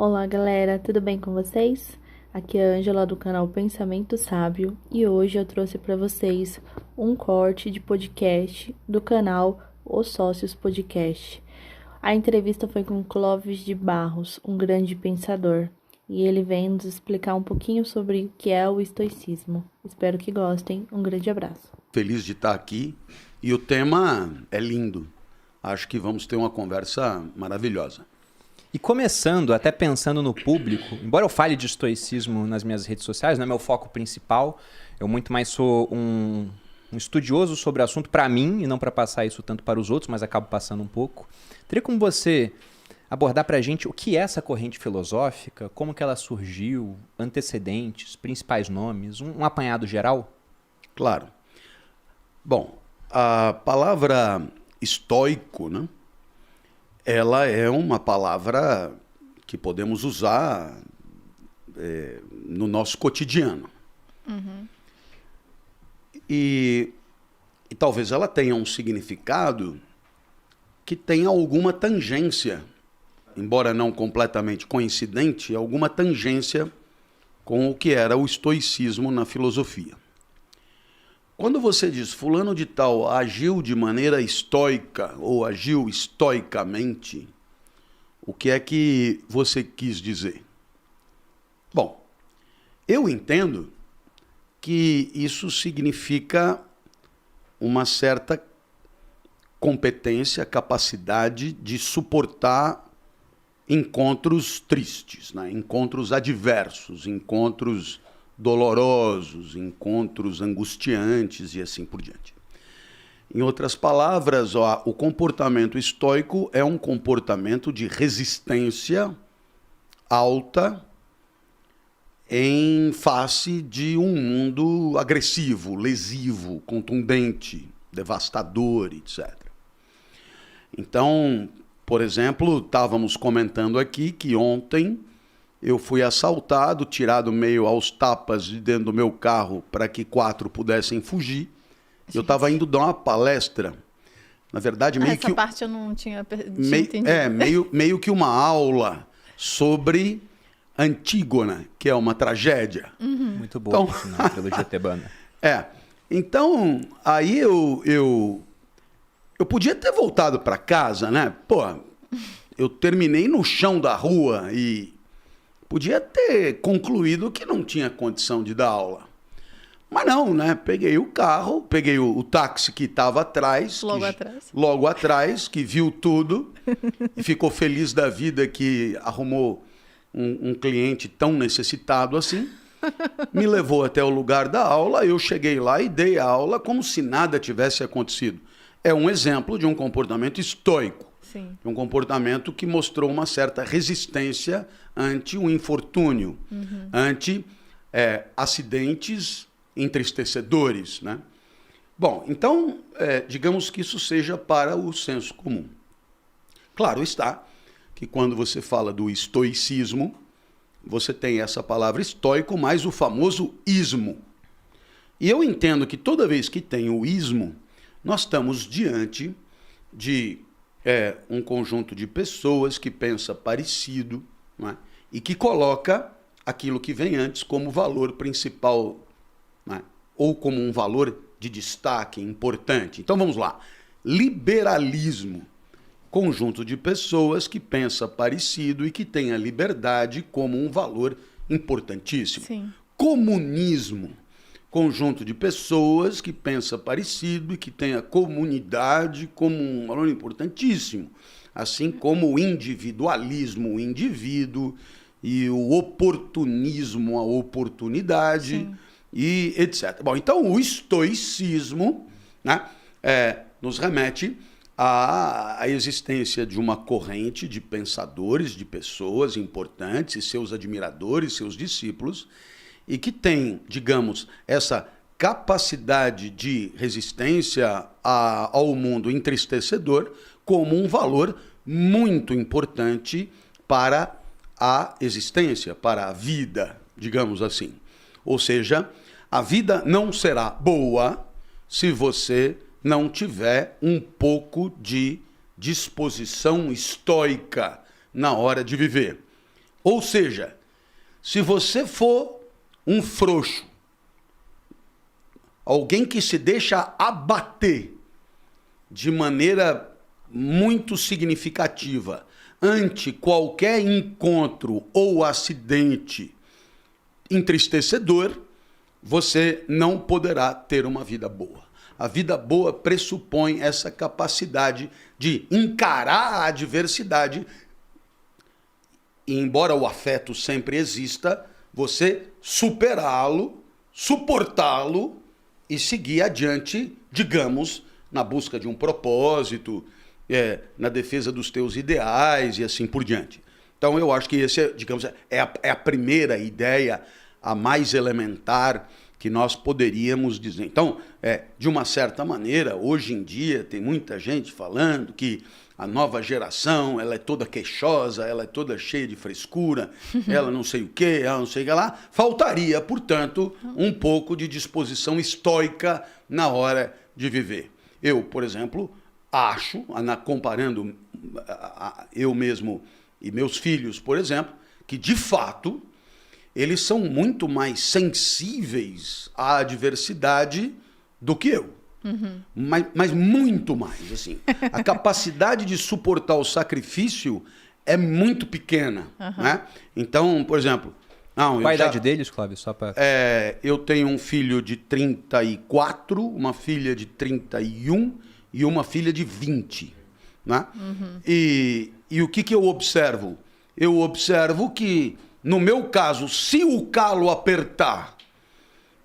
Olá, galera, tudo bem com vocês? Aqui é a Ângela do canal Pensamento Sábio e hoje eu trouxe para vocês um corte de podcast do canal Os Sócios Podcast. A entrevista foi com Clóvis de Barros, um grande pensador, e ele vem nos explicar um pouquinho sobre o que é o estoicismo. Espero que gostem. Um grande abraço. Feliz de estar aqui e o tema é lindo. Acho que vamos ter uma conversa maravilhosa. E começando, até pensando no público, embora eu fale de estoicismo nas minhas redes sociais, não é meu foco principal, eu muito mais sou um estudioso sobre o assunto para mim e não para passar isso tanto para os outros, mas acabo passando um pouco. Teria como você abordar para a gente o que é essa corrente filosófica, como que ela surgiu, antecedentes, principais nomes, um apanhado geral? Claro. Bom, a palavra estoico, né? Ela é uma palavra que podemos usar no nosso cotidiano. Uhum. E talvez ela tenha um significado que tenha alguma tangência, embora não completamente coincidente, alguma tangência com o que era o estoicismo na filosofia. Quando você diz fulano de tal agiu de maneira estoica ou agiu estoicamente, o que é que você quis dizer? Bom, eu entendo que isso significa uma certa competência, capacidade de suportar encontros tristes, né? Encontros adversos, encontros dolorosos, encontros angustiantes e assim por diante. Em outras palavras, o comportamento estoico é um comportamento de resistência alta em face de um mundo agressivo, lesivo, contundente, devastador, etc. Então, por exemplo, estávamos comentando aqui que ontem eu fui assaltado, tirado meio aos tapas de dentro do meu carro para que 4 pudessem fugir. Eu estava indo dar uma palestra. Na verdade, meio Essa que... parte eu não tinha entendido. meio que uma aula sobre Antígona, que é uma tragédia. Muito boa, Então, por sinal, a trilogia tebana. Então, aí eu podia ter voltado para casa, né? Pô, eu terminei no chão da rua e podia ter concluído que não tinha condição de dar aula. Mas não, né? Peguei o carro, peguei o táxi que estava atrás. Logo atrás, que viu tudo e ficou feliz da vida que arrumou um cliente tão necessitado assim. Me levou até o lugar da aula, eu cheguei lá e dei a aula como se nada tivesse acontecido. É um exemplo de um comportamento estoico. Sim. Um comportamento que mostrou uma certa resistência ante o infortúnio, ante acidentes entristecedores, né? Bom, então, digamos que isso seja para o senso comum. Claro está que quando você fala do estoicismo, você tem essa palavra estoico mais o famoso ismo. E eu entendo que toda vez que tem o ismo, nós estamos diante de um conjunto de pessoas que pensa parecido, não é? E que coloca aquilo que vem antes como valor principal, não é? Ou como um valor de destaque importante. Então vamos lá. Liberalismo. Conjunto de pessoas que pensa parecido e que tem a liberdade como um valor importantíssimo. Sim. Comunismo. Conjunto de pessoas que pensa parecido e que tem a comunidade como um valor importantíssimo. Assim como o individualismo, o indivíduo, e o oportunismo, a oportunidade, Sim. e etc. Bom, então o estoicismo, né, nos remete à existência de uma corrente de pensadores, de pessoas importantes, e seus admiradores, seus discípulos, e que tem, digamos, essa capacidade de resistência ao mundo entristecedor como um valor muito importante para a existência, para a vida, digamos assim. Ou seja, a vida não será boa se você não tiver um pouco de disposição estoica na hora de viver. Ou seja, se você for um frouxo, alguém que se deixa abater de maneira muito significativa ante qualquer encontro ou acidente entristecedor, você não poderá ter uma vida boa. A vida boa pressupõe essa capacidade de encarar a adversidade e, embora o afeto sempre exista, você superá-lo, suportá-lo e seguir adiante, digamos, na busca de um propósito, na defesa dos teus ideais e assim por diante. Então eu acho que esse, digamos, é a primeira ideia, a mais elementar que nós poderíamos dizer. Então, de uma certa maneira, hoje em dia tem muita gente falando que a nova geração, ela é toda queixosa, ela é toda cheia de frescura, ela não sei o quê, ela não sei o que lá. Faltaria, portanto, um pouco de disposição estoica na hora de viver. Eu, por exemplo, acho, comparando eu mesmo e meus filhos, por exemplo, que de fato eles são muito mais sensíveis à adversidade do que eu. Uhum. Mas muito mais, assim. A capacidade de suportar o sacrifício é muito pequena, né? Então, por exemplo... Qual a idade deles, Cláudio? Só pra... eu tenho um filho de 34, uma filha de 31 e uma filha de 20, né? Uhum. E o que eu observo? Eu observo que, no meu caso, se o calo apertar,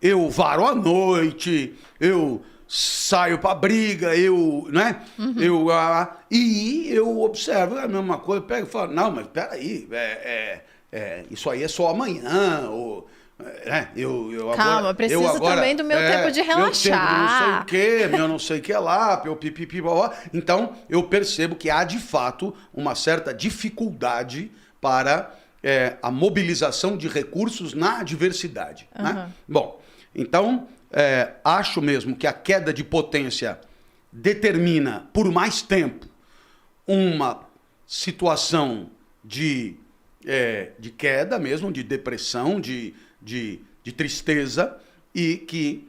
eu varo à noite, eu saio pra briga, né? Uhum. E eu observo a mesma coisa, pego e falo, não, mas peraí, isso aí é só amanhã, ou... Calma, agora, preciso também do meu tempo de relaxar. Eu não sei o quê, eu não sei o que lá, eu pipipi, então eu percebo que há de fato uma certa dificuldade para a mobilização de recursos na adversidade. Uhum. Né? Bom, então acho mesmo que a queda de potência determina por mais tempo uma situação de queda mesmo, de depressão, de tristeza, e que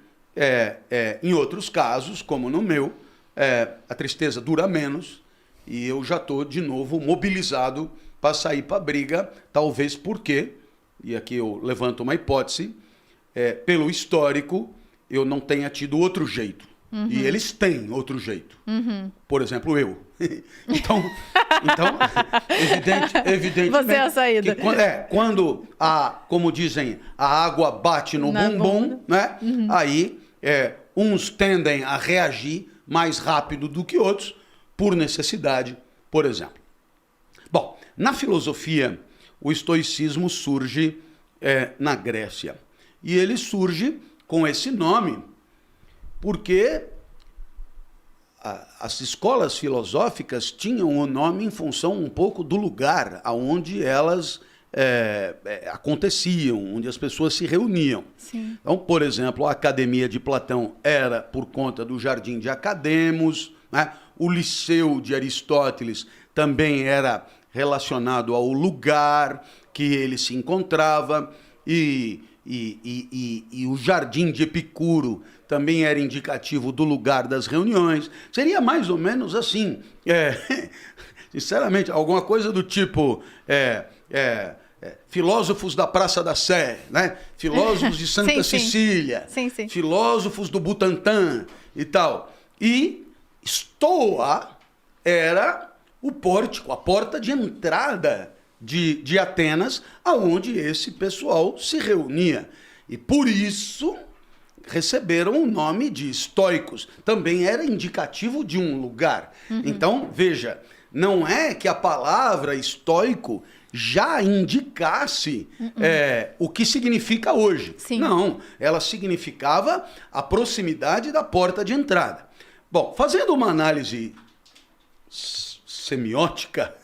em outros casos, como no meu, a tristeza dura menos e eu já estou de novo mobilizado para sair para a briga, talvez porque, e aqui eu levanto uma hipótese, pelo histórico eu não tenha tido outro jeito. Uhum. E eles têm outro jeito. Uhum. Por exemplo, eu. Então evidentemente... Você é a saída. Quando como dizem, a água bate no bumbum, né? Uhum. Aí uns tendem a reagir mais rápido do que outros, por necessidade, por exemplo. Bom, na filosofia, o estoicismo surge na Grécia. E ele surge com esse nome porque as escolas filosóficas tinham o nome em função um pouco do lugar onde elas aconteciam, onde as pessoas se reuniam. Sim. Então, por exemplo, a Academia de Platão era por conta do Jardim de Academos, né? O Liceu de Aristóteles também era relacionado ao lugar que ele se encontrava, e o Jardim de Epicuro também era indicativo do lugar das reuniões. Seria mais ou menos assim, sinceramente, alguma coisa do tipo filósofos da Praça da Sé, né? Filósofos de Santa Cecília, sim. Filósofos do Butantã e tal. E Stoa era o pórtico, a porta de entrada de Atenas, aonde esse pessoal se reunia. E por isso receberam o nome de estoicos. Também era indicativo de um lugar. Uhum. Então, veja, não é que a palavra estoico já indicasse o que significa hoje. Sim. Não, ela significava a proximidade da porta de entrada. Bom, fazendo uma análise semiótica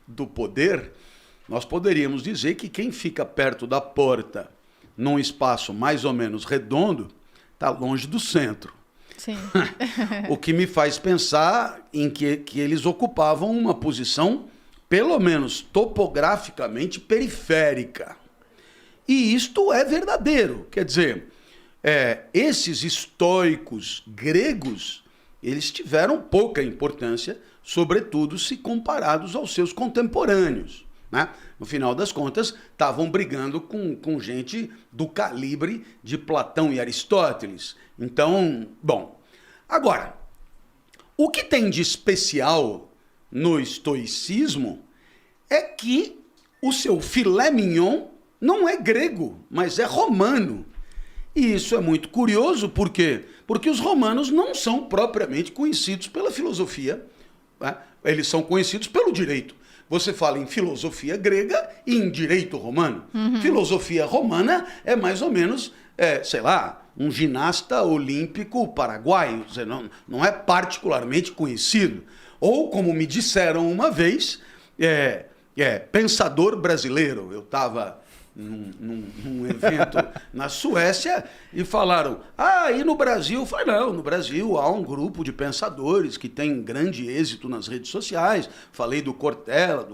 do poder, nós poderíamos dizer que quem fica perto da porta num espaço mais ou menos redondo está longe do centro. Sim. O que me faz pensar em que eles ocupavam uma posição pelo menos topograficamente, periférica. E isto é verdadeiro. Quer dizer, esses estoicos gregos, eles tiveram pouca importância, sobretudo se comparados aos seus contemporâneos, né? No final das contas, estavam brigando com gente do calibre de Platão e Aristóteles. Então, bom. Agora, o que tem de especial no estoicismo é que o seu filé mignon não é grego, mas é romano. E isso é muito curioso, por quê? Porque os romanos não são propriamente conhecidos pela filosofia, né? Eles são conhecidos pelo direito. Você fala em filosofia grega e em direito romano. Filosofia romana é mais ou menos, sei lá, um ginasta olímpico paraguaio. Não é particularmente conhecido. Ou, como me disseram uma vez, pensador brasileiro. Eu estava num evento na Suécia e falaram, e no Brasil? Eu falei, não, no Brasil há um grupo de pensadores que tem grande êxito nas redes sociais. Falei do Cortella,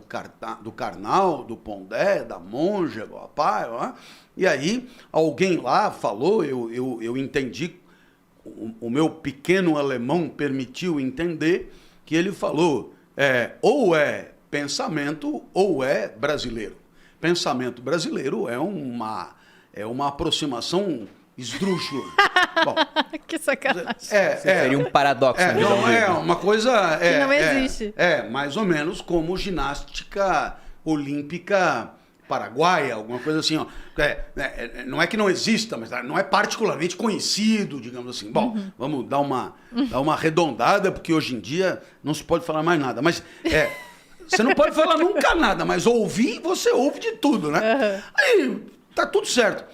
do Karnal, do Pondé, da Monja, do Apai, ó. E aí alguém lá falou, eu entendi, o meu pequeno alemão permitiu entender que ele falou, ou é pensamento ou é brasileiro. Pensamento brasileiro é uma aproximação esdrúxula. Bom, que sacanagem. Seria um paradoxo. Não é uma coisa... que não existe. Mais ou menos como ginástica olímpica paraguaia, alguma coisa assim. Ó. Não é que não exista, mas não é particularmente conhecido, digamos assim. Bom, vamos dar uma arredondada, porque hoje em dia não se pode falar mais nada. Mas... Você não pode falar nunca nada, mas ouvir, você ouve de tudo, né? Aí, tá tudo certo.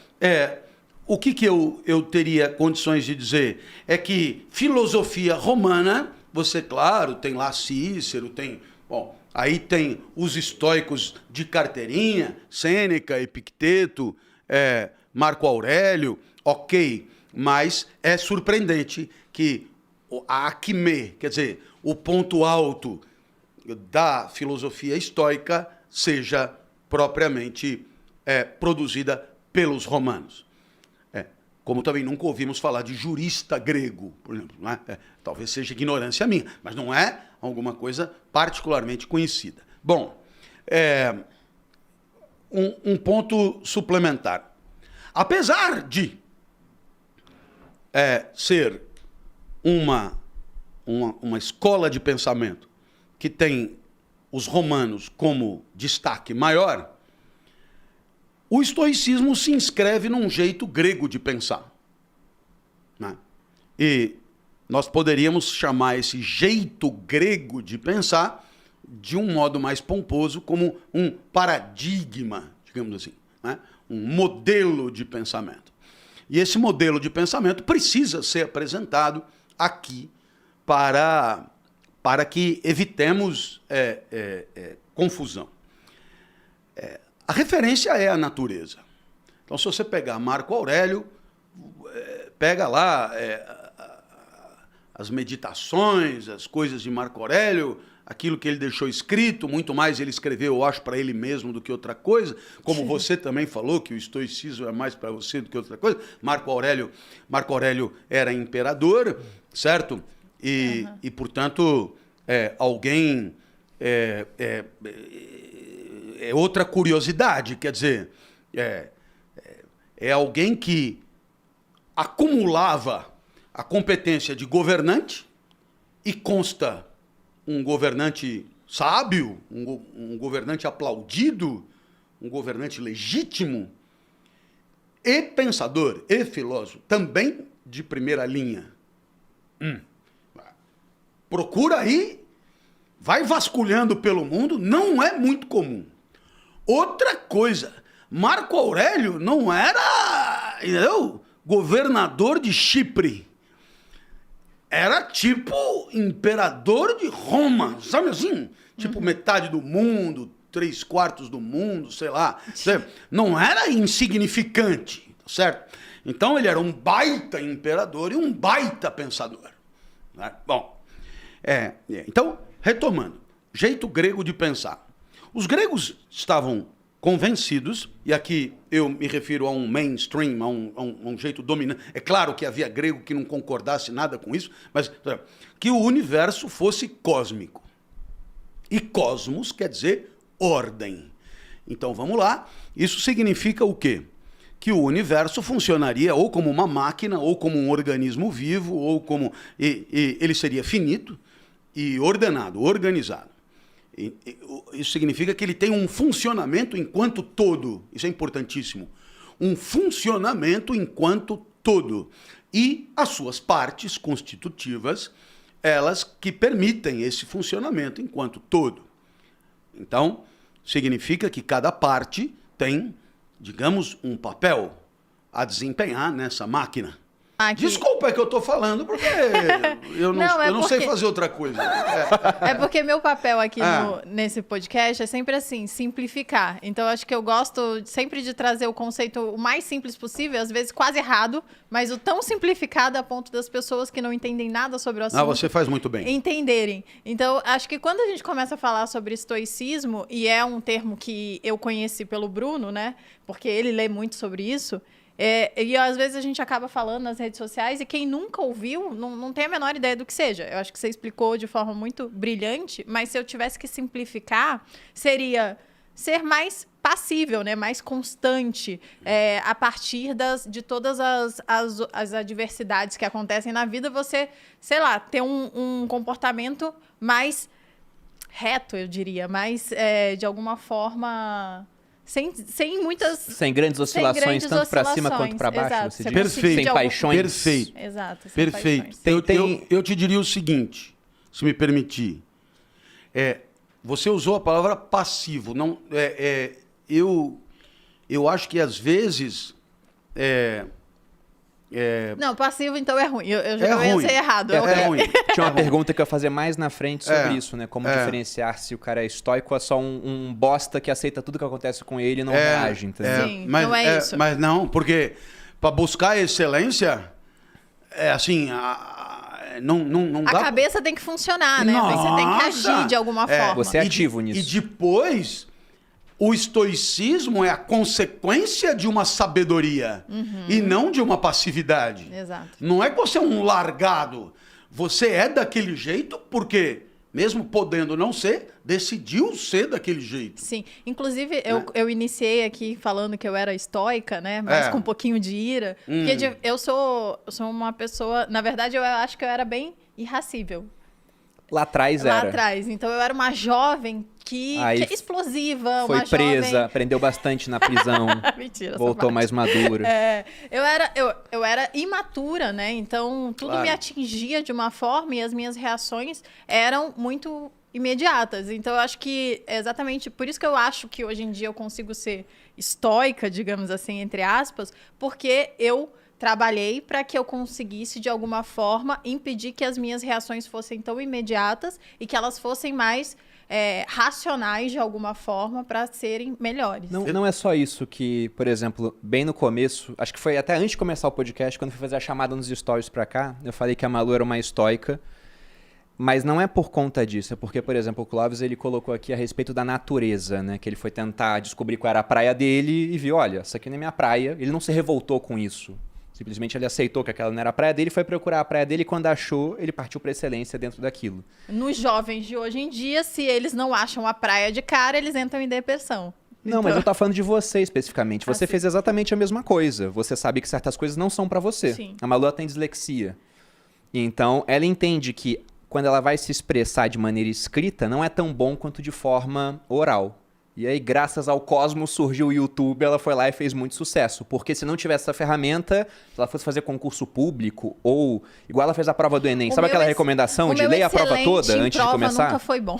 O que eu teria condições de dizer é que filosofia romana, você, claro, tem lá Cícero, tem... Bom, aí tem os estoicos de carteirinha, Sêneca, Epicteto, Marco Aurélio, ok, mas é surpreendente que a acme, quer dizer, o ponto alto da filosofia estoica seja propriamente produzida pelos romanos. Como também nunca ouvimos falar de jurista grego, por exemplo. Não é? Talvez seja ignorância minha, mas não é alguma coisa particularmente conhecida. Bom, um ponto suplementar. Apesar de ser uma escola de pensamento que tem os romanos como destaque maior, o estoicismo se inscreve num jeito grego de pensar, né? E nós poderíamos chamar esse jeito grego de pensar de um modo mais pomposo como um paradigma, digamos assim, né? Um modelo de pensamento. E esse modelo de pensamento precisa ser apresentado aqui para que evitemos confusão. A referência é a natureza. Então, se você pegar Marco Aurélio, pega lá as meditações, as coisas de Marco Aurélio, aquilo que ele deixou escrito, muito mais ele escreveu, eu acho, para ele mesmo do que outra coisa, como Sim. Você também falou que o estoicismo é mais para você do que outra coisa. Marco Aurélio era imperador, certo? E portanto, alguém... É outra curiosidade, quer dizer, é alguém que acumulava a competência de governante e consta um governante sábio, um governante aplaudido, um governante legítimo e pensador e filósofo, também de primeira linha. Procura aí, vai vasculhando pelo mundo, não é muito comum. Outra coisa, Marco Aurélio não era, governador de Chipre. Era tipo imperador de Roma, sabe assim? Tipo metade do mundo, 3/4 do mundo, sei lá. Não era insignificante, certo? Então ele era um baita imperador e um baita pensador, né? Bom, então, retomando, jeito grego de pensar. Os gregos estavam convencidos, e aqui eu me refiro a um mainstream, a um jeito dominante. É claro que havia grego que não concordasse nada com isso, mas que o universo fosse cósmico. E cosmos quer dizer ordem. Então vamos lá. Isso significa o quê? Que o universo funcionaria ou como uma máquina, ou como um organismo vivo, ou como... ele seria finito e ordenado, organizado. Isso significa que ele tem um funcionamento enquanto todo. Isso é importantíssimo. Um funcionamento enquanto todo. E as suas partes constitutivas, elas que permitem esse funcionamento enquanto todo. Então, significa que cada parte tem, digamos, um papel a desempenhar nessa máquina. Desculpa que eu tô falando, porque eu não sei fazer outra coisa. É porque meu papel aqui nesse podcast é sempre assim, simplificar. Então, acho que eu gosto sempre de trazer o conceito o mais simples possível, às vezes quase errado, mas o tão simplificado a ponto das pessoas que não entendem nada sobre o assunto... você faz muito bem. ...entenderem. Então, acho que quando a gente começa a falar sobre estoicismo, e é um termo que eu conheci pelo Bruno, né? Porque ele lê muito sobre isso... e às vezes a gente acaba falando nas redes sociais e quem nunca ouviu não tem a menor ideia do que seja. Eu acho que você explicou de forma muito brilhante, mas se eu tivesse que simplificar, seria ser mais passível, né? Mais constante, a partir de todas as adversidades que acontecem na vida, você, sei lá, ter um comportamento mais reto, eu diria, mais, de alguma forma... Sem muitas... Sem grandes oscilações, tanto para cima quanto para baixo. Exato, Você diz. Perfeito. Sem paixões. Perfeito. Exato. Sem Perfeito. paixões. Eu te diria o seguinte, se me permitir. Você usou a palavra passivo. Não, eu acho que às vezes... Não, passivo então é ruim. Eu ruim. ia ser errado. É ruim. Tinha uma pergunta que eu ia fazer mais na frente sobre isso, né? Como diferenciar se o cara é estoico ou é só um bosta que aceita tudo que acontece com ele e não reage, entendeu? Sim, não é isso. Mas não, porque para buscar a excelência, assim, não dá... A cabeça tem que funcionar, né? Você tem que agir de alguma forma. Você é ativo nisso. E depois... O estoicismo é a consequência de uma sabedoria e não de uma passividade. Exato. Não é que você é um largado. Você é daquele jeito porque, mesmo podendo não ser, decidiu ser daquele jeito. Sim. Inclusive, eu iniciei aqui falando que eu era estoica, né? Mas com um pouquinho de ira. Porque eu sou uma pessoa... Na verdade, eu acho que eu era bem irracível. Lá atrás Lá era. atrás. Então, eu era uma jovem que é explosiva, foi uma presa, jovem... aprendeu bastante na prisão. Mentira, voltou mais madura. Eu era imatura, né? Então, tudo me atingia de uma forma e as minhas reações eram muito imediatas. Então, eu acho que é exatamente por isso que eu acho que hoje em dia eu consigo ser estoica, digamos assim, entre aspas, porque eu trabalhei para que eu conseguisse, de alguma forma, impedir que as minhas reações fossem tão imediatas e que elas fossem mais racionais, de alguma forma, para serem melhores. Não é só isso que, por exemplo, bem no começo, acho que foi até antes de começar o podcast, quando eu fui fazer a chamada nos stories para cá, eu falei que a Malu era uma estoica, mas não é por conta disso, é porque, por exemplo, o Clóvis, ele colocou aqui a respeito da natureza, né? Que ele foi tentar descobrir qual era a praia dele e viu, olha, essa aqui não é minha praia. Ele não se revoltou com isso. Simplesmente ele aceitou que aquela não era a praia dele, foi procurar a praia dele e quando achou, ele partiu para excelência dentro daquilo. Nos jovens de hoje em dia, se eles não acham a praia de cara, eles entram em depressão. Não, mas eu tô falando de você especificamente. Você fez exatamente a mesma coisa. Você sabe que certas coisas não são para você. Sim. A Malu tem dislexia. Então, ela entende que quando ela vai se expressar de maneira escrita, não é tão bom quanto de forma oral. E aí, graças ao Cosmos, surgiu o YouTube, ela foi lá e fez muito sucesso. Porque se não tivesse essa ferramenta, se ela fosse fazer concurso público, ou igual ela fez a prova do Enem, sabe aquela recomendação de leia a prova toda antes de começar? Nunca foi bom.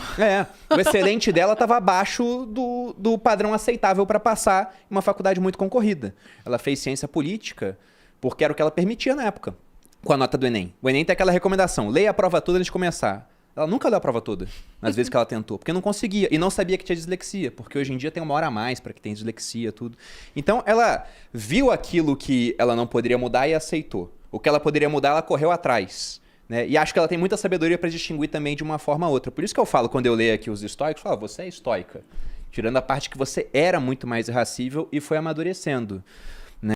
O excelente dela estava abaixo do padrão aceitável para passar em uma faculdade muito concorrida. Ela fez ciência política porque era o que ela permitia na época, com a nota do Enem. O Enem tem aquela recomendação, leia a prova toda antes de começar. Ela nunca leu a prova toda, nas vezes que ela tentou, porque não conseguia. E não sabia que tinha dislexia, porque hoje em dia tem 1 hora a mais para que tem dislexia, tudo. Então, ela viu aquilo que ela não poderia mudar e aceitou. O que ela poderia mudar, ela correu atrás. Né? E acho que ela tem muita sabedoria para distinguir também de uma forma ou outra. Por isso que eu falo, quando eu leio aqui os estoicos, eu falo, você é estoica. Tirando a parte que você era muito mais irracível e foi amadurecendo.